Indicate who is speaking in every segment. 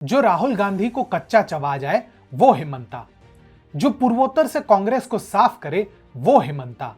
Speaker 1: जो राहुल गांधी को कच्चा चबा जाए वो हिमंता, जो पूर्वोत्तर से कांग्रेस को साफ करे वो हिमंता,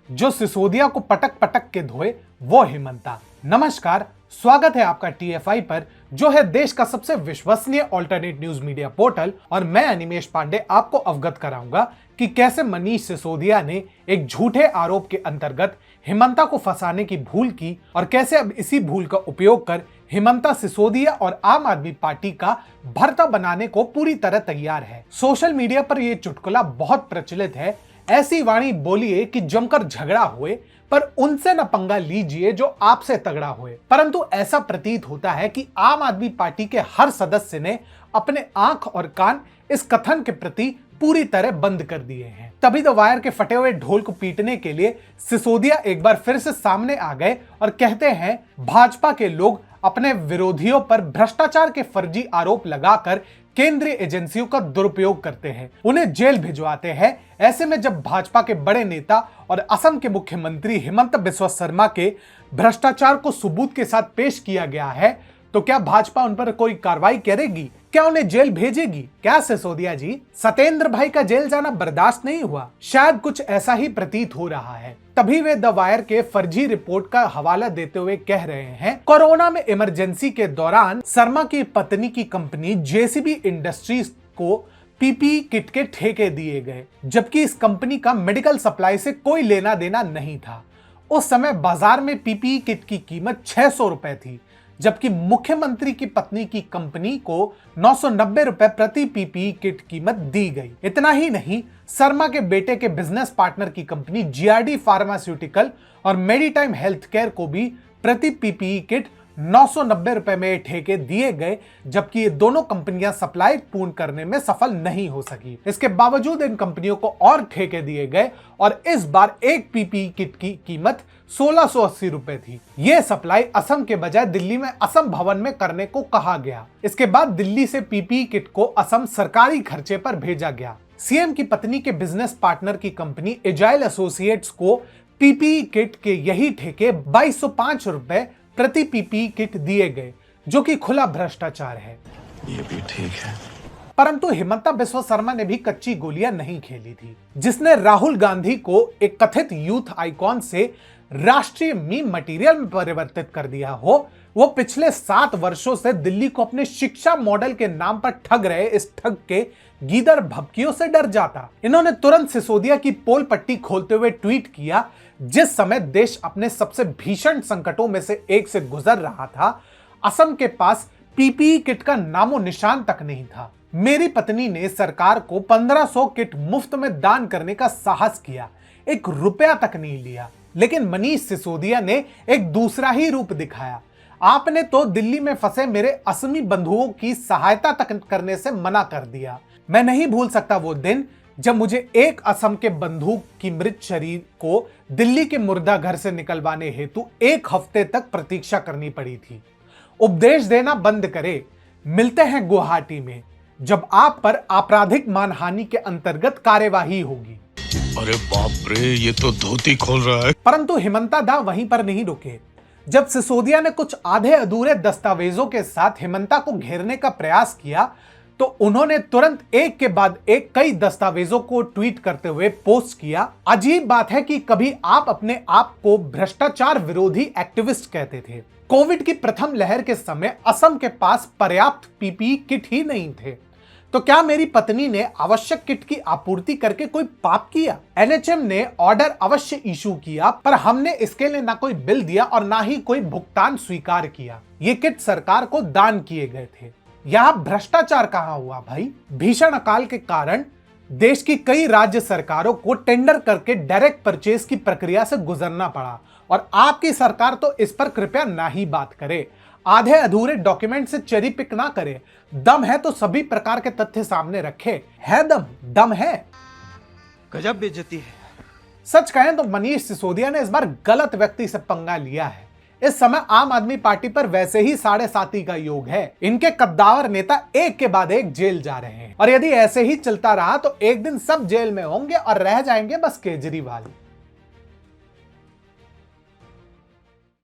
Speaker 1: जो सिसोदिया को पटक पटक के धोए वो हिमंता। नमस्कार, स्वागत है आपका टीएफआई पर, जो है देश का सबसे विश्वसनीय ऑल्टरनेट न्यूज मीडिया पोर्टल। और मैं अनिमेश पांडे आपको अवगत कराऊंगा कि कैसे मनीष सिसोदिया ने एक झूठे आरोप के अंतर्गत हिमंता को फंसाने की भूल की और कैसे अब इसी भूल का उपयोग कर हिमंता सिसोदिया और आम आदमी पार्टी का भरता बनाने को पूरी तरह तैयार है। सोशल मीडिया पर यह चुटकुला बहुत प्रचलित है, ऐसी वाणी बोलिए कि जमकर झगड़ा हुए पर उनसे न पंगा लीजिए जो आपसे तगड़ा हुए। परंतु ऐसा प्रतीत होता है कि आम आदमी पार्टी के हर सदस्य ने अपने आंख और कान इस कथन के प्रति पूरी तरह बंद कर दिए हैं। तभी तो वायर के फटे हुए ढोल को पीटने के लिए सिसोदिया एक बार फिर से सामने आ गए और कहते हैं, भाजपा के लोग अपने विरोधियों पर भ्रष्टाचार के फर्जी आरोप लगाकर केंद्रीय एजेंसियों का दुरुपयोग करते हैं, उन्हें जेल भिजवाते हैं। ऐसे में जब भाजपा के बड़े नेता और असम के मुख्यमंत्री हिमंता बिस्वा शर्मा के भ्रष्टाचार को सबूत के साथ पेश किया गया है, तो क्या भाजपा उन पर कोई कार्रवाई करेगी? क्या उन्हें जेल भेजेगी? क्या सिसोदिया जी, सत्येंद्र भाई का जेल जाना बर्दाश्त नहीं हुआ? शायद कुछ ऐसा ही प्रतीत हो रहा है। तभी वे द वायर के फर्जी रिपोर्ट का हवाला देते हुए कह रहे हैं, कोरोना में इमरजेंसी के दौरान शर्मा की पत्नी की कंपनी जेसीबी इंडस्ट्रीज को पीपीई किट के ठेके दिए गए, जबकि इस कंपनी का मेडिकल सप्लाई से कोई लेना देना नहीं था। उस समय बाजार में पीपीई किट की कीमत 600 रुपए थी, जबकि मुख्यमंत्री की पत्नी की कंपनी को 990 रुपए प्रति पीपीई किट कीमत दी गई। इतना ही नहीं, शर्मा के बेटे के बिजनेस पार्टनर की कंपनी जीआरडी फार्मास्यूटिकल और मेडिटाइम हेल्थ केयर को भी प्रति पीपीई किट 990 रुपए में ठेके दिए गए, जबकि ये दोनों कंपनियां सप्लाई पूर्ण करने में सफल नहीं हो सकी। इसके बावजूद इन कंपनियों को और ठेके दिए गए और इस बार एक पीपीई किट की कीमत 1680 रुपए थी। यह सप्लाई असम के बजाय दिल्ली में असम भवन में करने को कहा गया। इसके बाद दिल्ली से पीपीई किट को असम सरकारी खर्चे पर भेजा गया। सीएम की पत्नी के बिजनेस पार्टनर की कंपनी एजाइल एसोसिएट्स को पीपीई किट के यही ठेके 2205 रुपए प्रति पीपीई किट दिए गए, जो कि खुला भ्रष्टाचार है।
Speaker 2: ये भी ठीक है।
Speaker 1: परंतु हिमंता बिस्वा शर्मा ने भी कच्ची गोलियां नहीं खेली थी, जिसने राहुल गांधी को एक कथित यूथ आइकॉन से राष्ट्रीय मीम मटेरियल में परिवर्तित कर दिया हो। वो पिछले 7 वर्षों से दिल्ली को अपने शिक्षा मॉडल के नाम पर ठग रहे इस ठग के गीदड़ भभकियों से डर जाता। इन्होंने तुरंत सिसोदिया की पोल पट्टी खोलते हुए ट्वीट किया, जिस समय देश अपने सबसे भीषण संकटों में से एक से गुजर रहा था, असम के पास पीपीई किट का नामो निशान तक नहीं था। मेरी पत्नी ने सरकार को 1500 किट मुफ्त में दान करने का साहस किया, 1 रुपया तक नहीं लिया। लेकिन मनीष सिसोदिया ने एक दूसरा ही रूप दिखाया। आपने तो दिल्ली में फंसे मेरे असमी बंधुओं की सहायता तक करने से मना कर दिया। मैं नहीं भूल सकता वो दिन जब मुझे एक असम के बंधु की मृत शरीर को दिल्ली के मुर्दा घर से निकलवाने हेतु 1 हफ्ते तक प्रतीक्षा करनी पड़ी थी। उपदेश देना बंद करे, मिलते हैं गुवाहाटी में, जब आप पर आपराधिक मानहानि के अंतर्गत कार्यवाही होगी।
Speaker 2: अरे बाप रे, ये तो धोती खोल रहा है।
Speaker 1: परंतु हिमंता दा वहीं पर नहीं रुके। जब सिसोदिया ने कुछ आधे अधूरे दस्तावेजों के साथ हिमंता को घेरने का प्रयास किया, तो उन्होंने तुरंत एक के बाद एक कई दस्तावेजों को ट्वीट करते हुए पोस्ट किया। अजीब बात है कि कभी आप अपने आप को भ्रष्टाचार विरोधी एक्टिविस्ट कहते थे। कोविड की प्रथम लहर के समय असम के पास पर्याप्त पीपीई किट ही नहीं थे, तो क्या मेरी पत्नी ने आवश्यक किट की आपूर्ति करके कोई पाप किया? एनएचएम ने ऑर्डर अवश्य इशू किया, पर हमने इसके लिए ना कोई बिल दिया और ना ही कोई भुगतान स्वीकार किया। ये किट सरकार को दान किए गए थे। यहां भ्रष्टाचार कहां हुआ भाई? भीषण अकाल के कारण देश की कई राज्य सरकारों को टेंडर करके डायरेक्ट परचेज की प्रक्रिया से गुजरना पड़ा, और आपकी सरकार तो इस पर कृपया ना ही बात करे। आधे अधूरे डॉक्यूमेंट से चेरी पिक ना करे। दम है तो सभी प्रकार के तथ्य सामने रखे। है दम है।
Speaker 3: गजब बेइज्जती है।
Speaker 1: सच कहें तो मनीष सिसोदिया ने इस बार गलत व्यक्ति से पंगा लिया है। इस समय आम आदमी पार्टी पर वैसे ही 7.5 का योग है। इनके कद्दावर नेता एक के बाद एक जेल जा रहे हैं, और यदि ऐसे ही चलता रहा तो एक दिन सब जेल में होंगे और रह जाएंगे बस केजरीवाल।